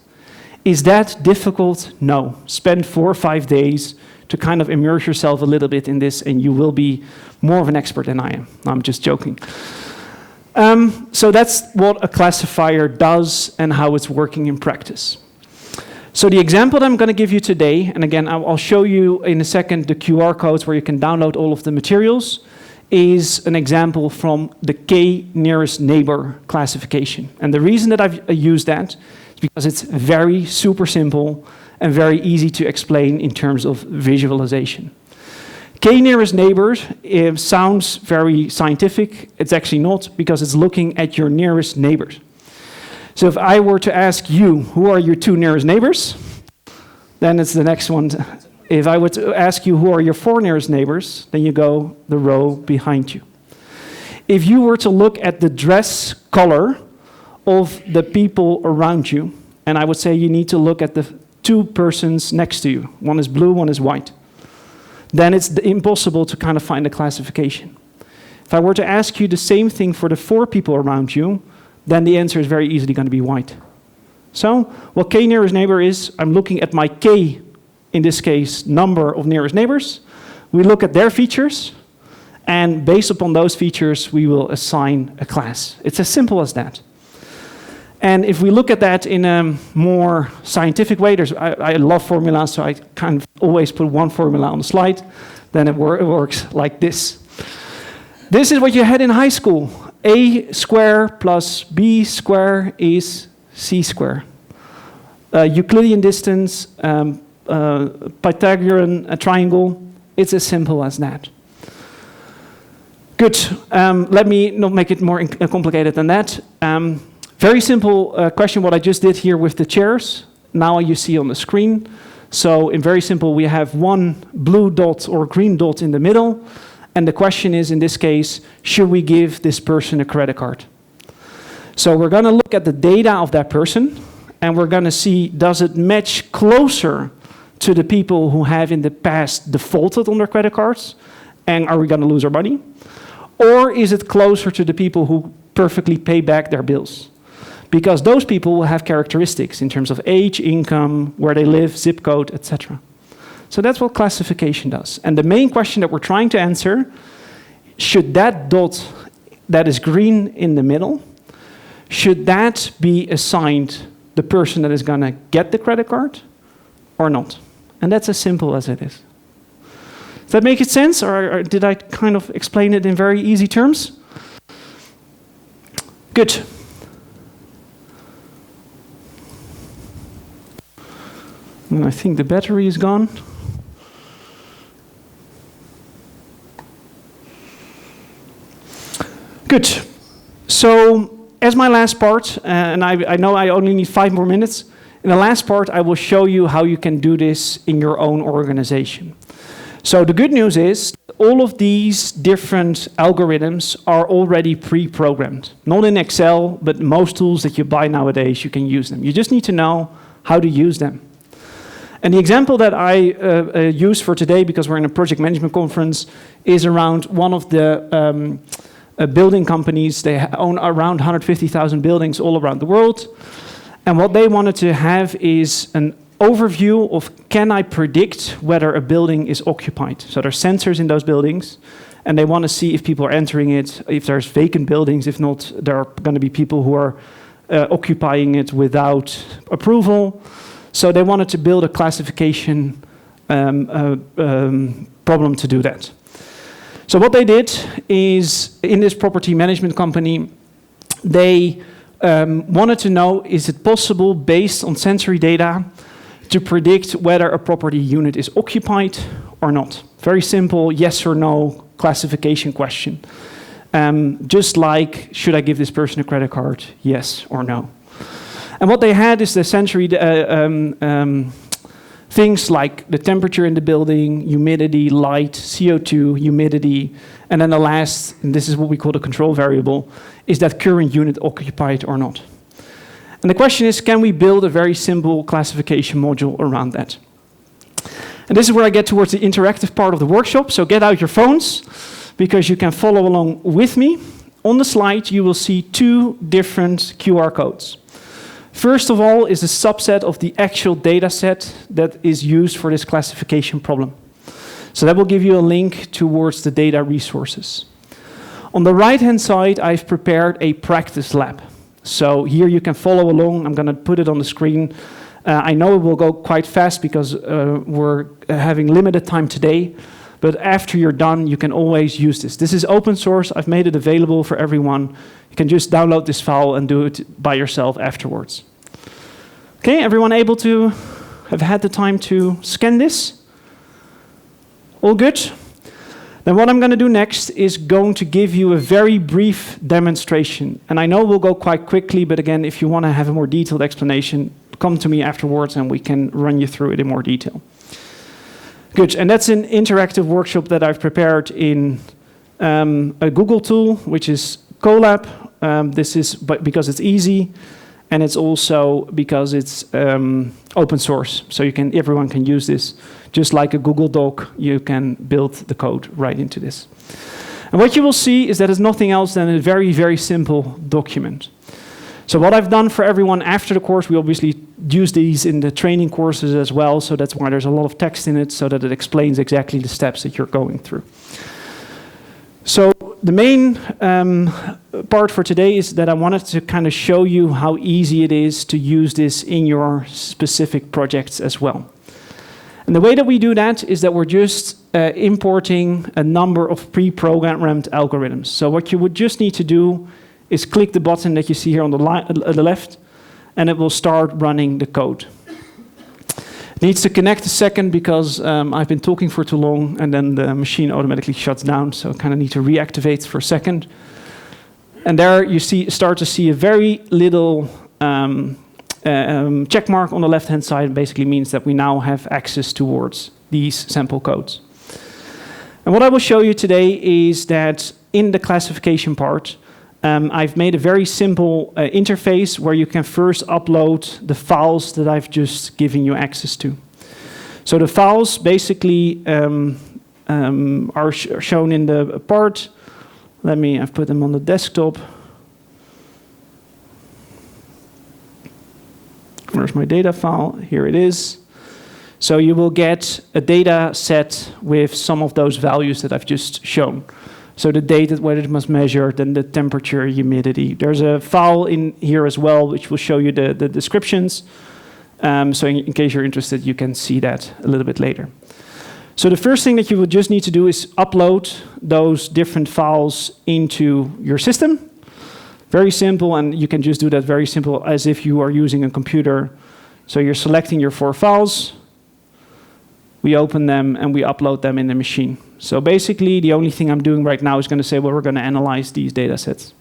Is that difficult? No. Spend 4 or 5 days to kind of immerse yourself a little bit in this, and you will be more of an expert than I am. I'm just joking. So that's what a classifier does and how it's working in practice. So the example that I'm going to give you today, and again, I'll show you in a second the QR codes where you can download all of the materials, is an example from the K nearest neighbor classification. And the reason that I've used that is because it's very super simple and very easy to explain in terms of visualization. K nearest neighbor sounds very scientific. It's actually not, because it's looking at your nearest neighbors. So if I were to ask you, who are your 2 nearest neighbors? Then it's the next one. If I were to ask you, who are your 4 nearest neighbors? Then you go the row behind you. If you were to look at the dress color of the people around you, and I would say you need to look at the 2 persons next to you. One is blue, one is white. Then it's impossible to kind of find a classification. If I were to ask you the same thing for the 4 people around you, then the answer is very easily going to be white. So what K nearest neighbor is, I'm looking at my K, in this case, number of nearest neighbors. We look at their features, and based upon those features, we will assign a class. It's as simple as that. And if we look at that in a more scientific way, I love formulas, so I kind of always put one formula on the slide. Then it works like this. This is what you had in high school. A square plus B square is C square. Euclidean distance, Pythagorean triangle, it's as simple as that. Good. Let me not make it more complicated than that. Very simple question, what I just did here with the chairs. Now you see on the screen. So in very simple, we have one blue dot or green dot in the middle. And the question is, in this case, should we give this person a credit card? So we're going to look at the data of that person. And we're going to see, does it match closer to the people who have in the past defaulted on their credit cards? And are we going to lose our money? Or is it closer to the people who perfectly pay back their bills? Because those people will have characteristics in terms of age, income, where they live, zip code, etc. So that's what classification does. And the main question that we're trying to answer, should that dot that is green in the middle, should that be assigned the person that is going to get the credit card or not? And that's as simple as it is. Does that make sense, or did I kind of explain it in very easy terms? Good. And I think the battery is gone. Good. So, as my last part, and I know I only need 5 more minutes, in the last part I will show you how you can do this in your own organization. So the good news is, all of these different algorithms are already pre-programmed. Not in Excel, but most tools that you buy nowadays, you can use them. You just need to know how to use them. And the example that I use for today, because we're in a project management conference, is around one of the building companies. They own around 150,000 buildings all around the world. And what they wanted to have is an overview of, can I predict whether a building is occupied? So there's sensors in those buildings, and they want to see if people are entering it, if there's vacant buildings. If not, there are going to be people who are occupying it without approval. So they wanted to build a classification problem to do that. So what they did is, in this property management company, they wanted to know, is it possible, based on sensory data, to predict whether a property unit is occupied or not? Very simple yes or no classification question. Just like, should I give this person a credit card? Yes or no. And what they had is the sensory things like the temperature in the building, humidity, light, CO2, humidity, and then the last, and this is what we call the control variable, is that current unit occupied or not. And the question is, can we build a very simple classification module around that? And this is where I get towards the interactive part of the workshop. So get out your phones, because you can follow along with me. On the slide, you will see 2 different QR codes. First of all is a subset of the actual data set that is used for this classification problem. So that will give you a link towards the data resources. On the right-hand side, I've prepared a practice lab. So here you can follow along. I'm going to put it on the screen. I know it will go quite fast because we're having limited time today. But after you're done, you can always use this. This is open source. I've made it available for everyone. You can just download this file and do it by yourself afterwards. Okay, everyone able to have had the time to scan this? All good? Then what I'm going to do next is going to give you a very brief demonstration. And I know we'll go quite quickly, but again, if you want to have a more detailed explanation, come to me afterwards and we can run you through it in more detail. Good, and that's an interactive workshop that I've prepared in a Google tool, which is Colab. This is because it's easy, and it's also because it's open source. So everyone can use this. Just like a Google Doc, you can build the code right into this. And what you will see is that it's nothing else than a very, very simple document. So what I've done for everyone after the course, we obviously use these in the training courses as well, so that's why there's a lot of text in it, so that it explains exactly the steps that you're going through. So the main part for today is that I wanted to kind of show you how easy it is to use this in your specific projects as well. And the way that we do that is that we're just importing a number of pre-programmed algorithms. So what you would just need to do is click the button that you see here on the left, and it will start running the code. It needs to connect a second because I've been talking for too long, and then the machine automatically shuts down, so I kind of need to reactivate for a second. And there you start to see a very little check mark on the left-hand side. Basically means that we now have access towards these sample codes. And what I will show you today is that in the classification part, I've made a very simple interface where you can first upload the files that I've just given you access to. So the files basically are shown in the part. I've put them on the desktop. Where's my data file? Here it is. So you will get a data set with some of those values that I've just shown. So the date at when it must measure, then the temperature, humidity. There's a file in here as well, which will show you the descriptions. So in case you're interested, you can see that a little bit later. So the first thing that you would just need to do is upload those different files into your system. Very simple, and you can just do that very simple as if you are using a computer. So you're selecting your 4 files. We open them and we upload them in the machine. So basically, the only thing I'm doing right now is going to say, well, we're going to analyze these data sets.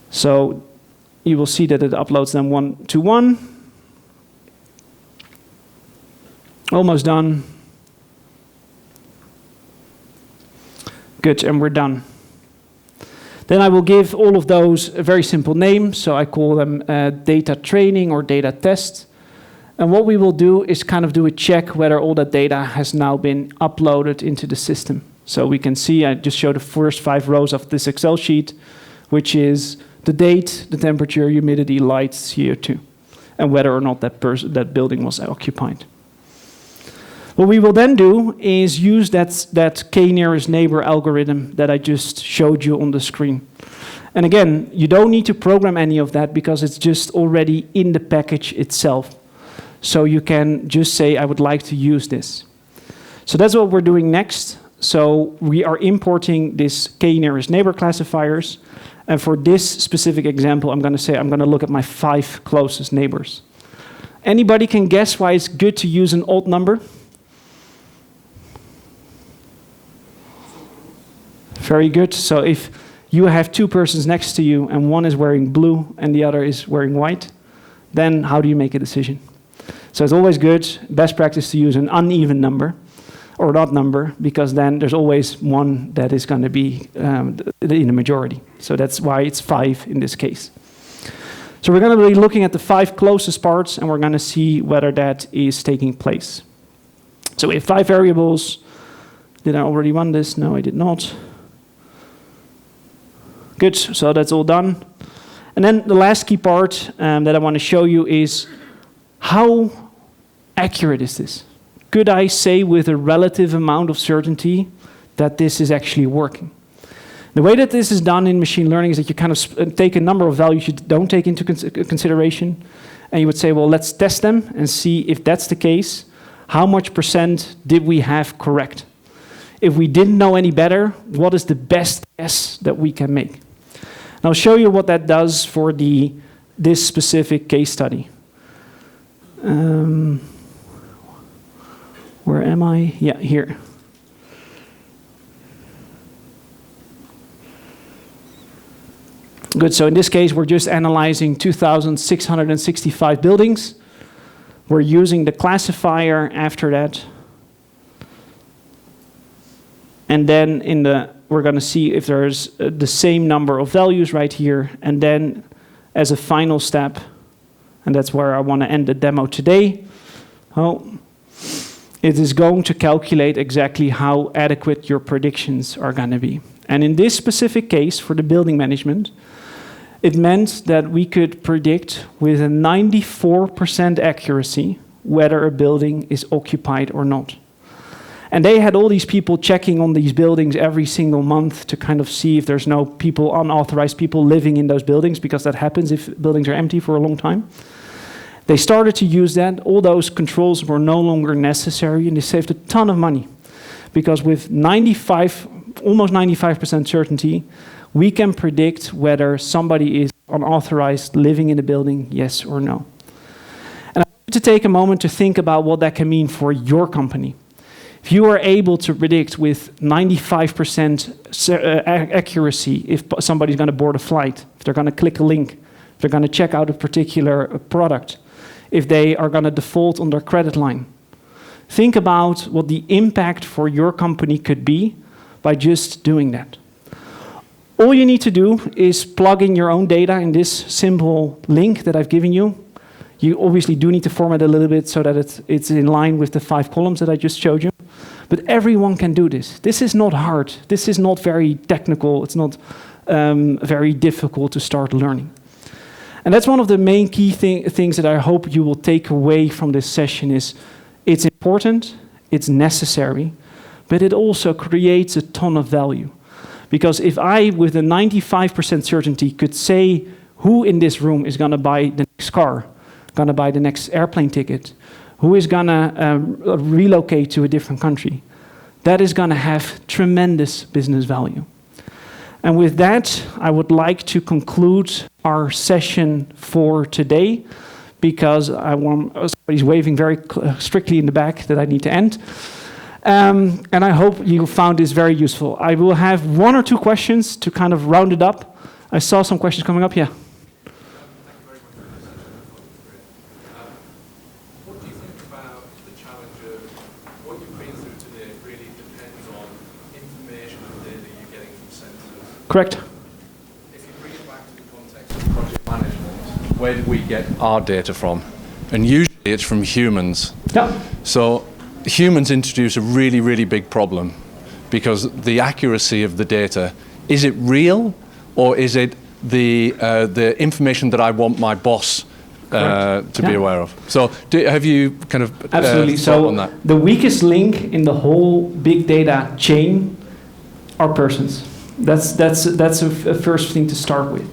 So you will see that it uploads them 1 to 1. Almost done. Good, and we're done. Then I will give all of those a very simple name. So I call them data training or data test. And what we will do is kind of do a check whether all that data has now been uploaded into the system. So we can see, I just showed the first 5 rows of this Excel sheet, which is the date, the temperature, humidity, light, CO2, and whether or not that building was occupied. What we will then do is use that k-nearest neighbor algorithm that I just showed you on the screen. And again, you don't need to program any of that because it's just already in the package itself. So you can just say, I would like to use this. So that's what we're doing next. So we are importing this k-nearest neighbor classifiers. And for this specific example, I'm going to say, I'm going to look at my 5 closest neighbors. Anybody can guess why it's good to use an odd number? Very good. So if you have 2 persons next to you and one is wearing blue and the other is wearing white, then how do you make a decision? So it's always good, best practice to use an uneven number or an odd number, because then there's always one that is going to be in the majority. So that's why it's 5 in this case. So we're going to be looking at the 5 closest parts, and we're going to see whether that is taking place. So we have 5 variables. Did I already run this? No, I did not. Good, so that's all done. And then the last key part that I want to show you is how accurate is this? Could I say with a relative amount of certainty that this is actually working? The way that this is done in machine learning is that you kind of take a number of values you don't take into consideration, and you would say, well, let's test them and see if that's the case. How much % did we have correct? If we didn't know any better, what is the best guess that we can make? And I'll show you what that does for this specific case study. Where am I? Yeah, here. Good, so in this case, we're just analyzing 2,665 buildings. We're using the classifier after that. And then we're going to see if there's the same number of values right here. And then as a final step, and that's where I want to end the demo today, it is going to calculate exactly how adequate your predictions are going to be. And in this specific case, for the building management, it meant that we could predict with a 94% accuracy whether a building is occupied or not. And they had all these people checking on these buildings every single month to kind of see if there's no people, unauthorized people living in those buildings, because that happens if buildings are empty for a long time. They started to use that. All those controls were no longer necessary, and they saved a ton of money. Because with almost 95% certainty, we can predict whether somebody is unauthorized living in a building, yes or no. And I want to take a moment to think about what that can mean for your company. If you are able to predict with 95% accuracy if somebody's going to board a flight, if they're going to click a link, if they're going to check out a particular product, if they are going to default on their credit line, think about what the impact for your company could be by just doing that. All you need to do is plug in your own data in this simple link that I've given you. You obviously do need to format it a little bit so that it's in line with the 5 columns that I just showed you. But everyone can do this. This is not hard. This is not very technical. It's not very difficult to start learning. And that's one of the main key things that I hope you will take away from this session is it's important, it's necessary, but it also creates a ton of value. Because if I, with a 95% certainty, could say who in this room is going to buy the next car, going to buy the next airplane ticket, who is going to relocate to a different country, that is going to have tremendous business value. And with that, I would like to conclude our session for today, because somebody's waving very strictly in the back that I need to end. And I hope you found this very useful. I will have 1 or 2 questions to kind of round it up. I saw some questions coming up, yeah. What do you think about the challenge of what you've been through today really depends on information and data you're getting from sensors? Correct. If you bring it back to the context of project management, where do we get our data from? And usually it's from humans. Yeah. So humans introduce a really, really big problem, because the accuracy of the data, is it real, or is it the information that I want my boss to be aware of? So have you kind of absolutely thought on that? The weakest link in the whole big data chain are persons. That's a first thing to start with.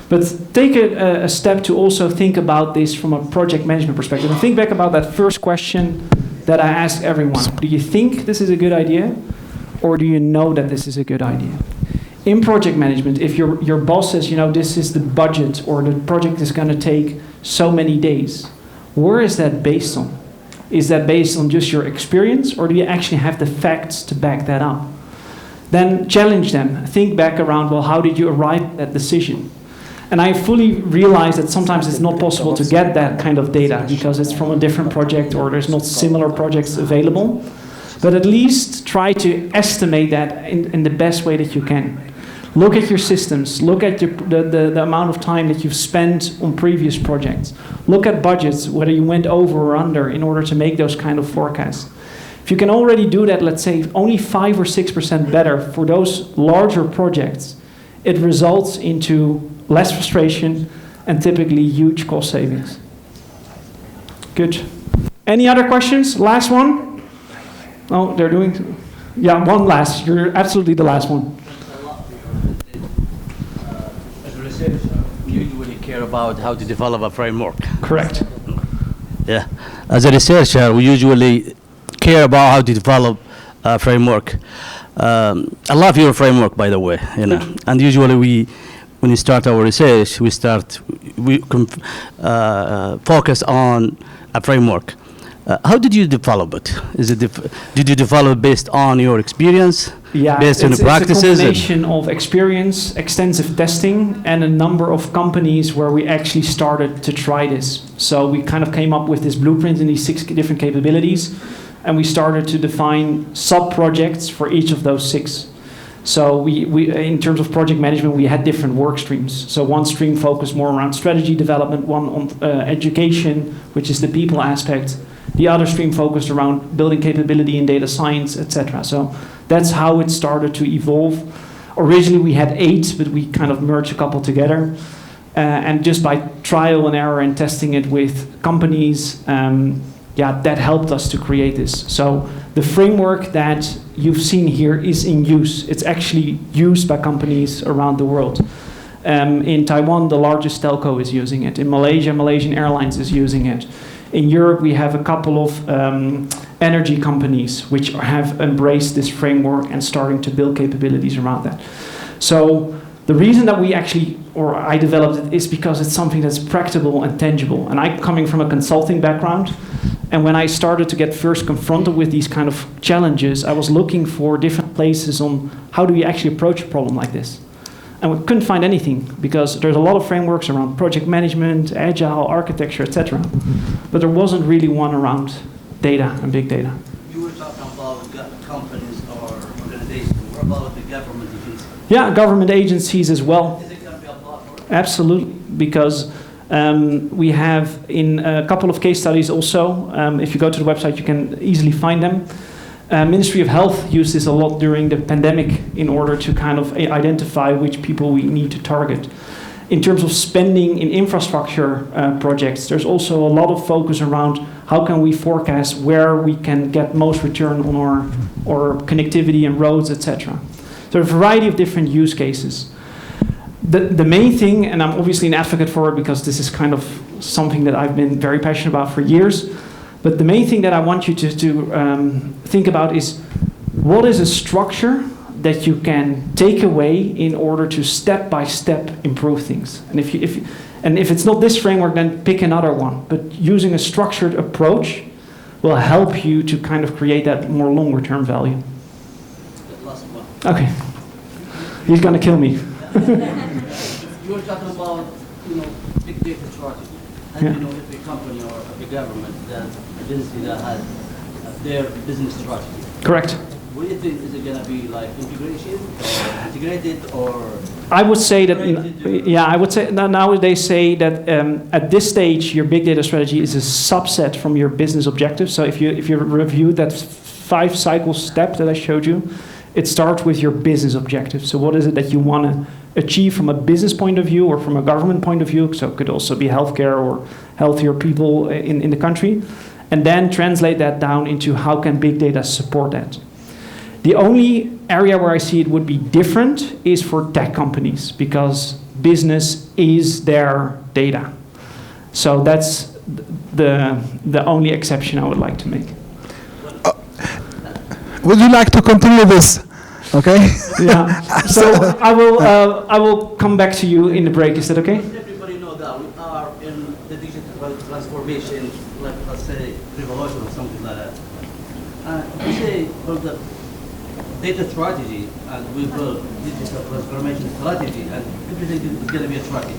But take a step to also think about this from a project management perspective. And think back about that first question that I asked everyone. Do you think this is a good idea? Or do you know that this is a good idea? In project management, if your boss says, this is the budget, or the project is going to take so many days, where is that based on? Is that based on just your experience, or do you actually have the facts to back that up? Then challenge them. Think back around, well, how did you arrive at that decision? And I fully realize that sometimes it's not possible to get that kind of data because it's from a different project or there's not similar projects available. But at least try to estimate that in the best way that you can. Look at your systems. Look at the amount of time that you've spent on previous projects. Look at budgets, whether you went over or under in order to make those kind of forecasts. If you can already do that, let's say, only 5 or 6% better for those larger projects, it results into less frustration and typically huge cost savings. Good. Any other questions? Last one? Oh, they're doing... Yeah, one last. You're absolutely the last one. As a researcher, you usually care about how to develop a framework. Correct. Yeah. As a researcher, we usually care about how to develop a framework. I love your framework, by the way. And usually when we start our research, we start focus on a framework. How did you develop it? Did you develop based on your experience? Yeah, based on the practices? It's a combination of experience, extensive testing, and a number of companies where we actually started to try this. So we kind of came up with this blueprint in these 6 different capabilities, and we started to define sub-projects for each of those 6. So we in terms of project management, we had different work streams. So one stream focused more around strategy development, one on education, which is the people aspect. The other stream focused around building capability in data science, etc. So that's how it started to evolve. Originally we had 8, but we kind of merged a couple together. And just by trial and error and testing it with companies, that helped us to create this. So the framework that you've seen here is in use. It's actually used by companies around the world. In Taiwan, the largest telco is using it. In Malaysia, Malaysian Airlines is using it. In Europe, we have a couple of energy companies which have embraced this framework and starting to build capabilities around that. So the reason that I developed it is because it's something that's practical and tangible. And I'm coming from a consulting background, and when I started to get first confronted with these kind of challenges, I was looking for different places on how do we actually approach a problem like this. And we couldn't find anything, because there's a lot of frameworks around project management, agile, architecture, etc. But there wasn't really one around data and big data. You were talking about companies or organizations. What about the government agencies? Yeah, government agencies as well. Is it going to be a platform? Absolutely, because we have in a couple of case studies also, if you go to the website, you can easily find them. Ministry of Health used this a lot during the pandemic in order to kind of identify which people we need to target. In terms of spending in infrastructure projects, there's also a lot of focus around how can we forecast where we can get most return on our connectivity and roads, etc. So a variety of different use cases. The main thing, and I'm obviously an advocate for it because this is kind of something that I've been very passionate about for years, but the main thing that I want you to think about is what is a structure that you can take away in order to step by step improve things. And if it's not this framework, then pick another one. But using a structured approach will help you to kind of create that more longer term value. Okay, he's gonna kill me. You were talking about big data strategy. And every company or every government that agency that has their business strategy. Correct. What do you think? Is it going to be like integration or integrated or? I would say that, nowadays say that at this stage, your big data strategy is a subset from your business objectives. So if you review that 5 cycle step that I showed you, it starts with your business objective. So what is it that you want to achieve from a business point of view or from a government point of view? So it could also be healthcare or healthier people in the country. And then translate that down into how can big data support that. The only area where I see it would be different is for tech companies, because business is their data. So that's the only exception I would like to make. Would you like to continue this? Okay. Yeah. So I will come back to you in the break. Is that okay? Everybody know that we are in the digital transformation, like let's say revolution or something like that. We say from the data strategy, and we build digital transformation strategy, and everything is going to be a strategy.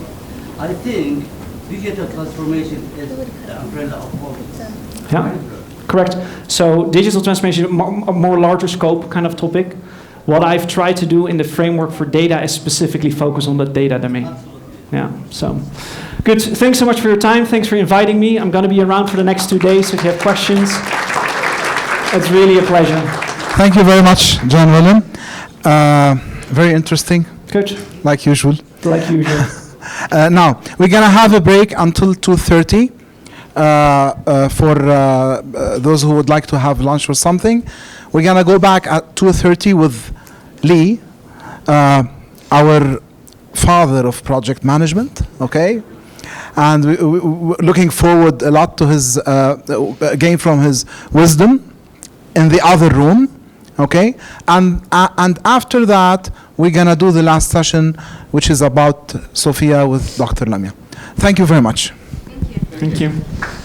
I think digital transformation is the umbrella of all this. Yeah. Correct. So digital transformation, a more larger scope kind of topic. What I've tried to do in the framework for data is specifically focus on the data domain. Absolutely. Yeah. So good. Thanks so much for your time. Thanks for inviting me. I'm going to be around for the next 2 days. So if you have questions, it's really a pleasure. Thank you very much, John William. Very interesting. Good. Like usual. Like usual. Now, we're going to have a break until 2:30 for those who would like to have lunch or something. We're going to go back at 2:30 with Lee, our father of project management, okay? And we're looking forward a lot to his, gain from his wisdom in the other room, okay? And after that, we're going to do the last session, which is about Sophia with Dr. Lamia. Thank you very much. Thank you. Thank you.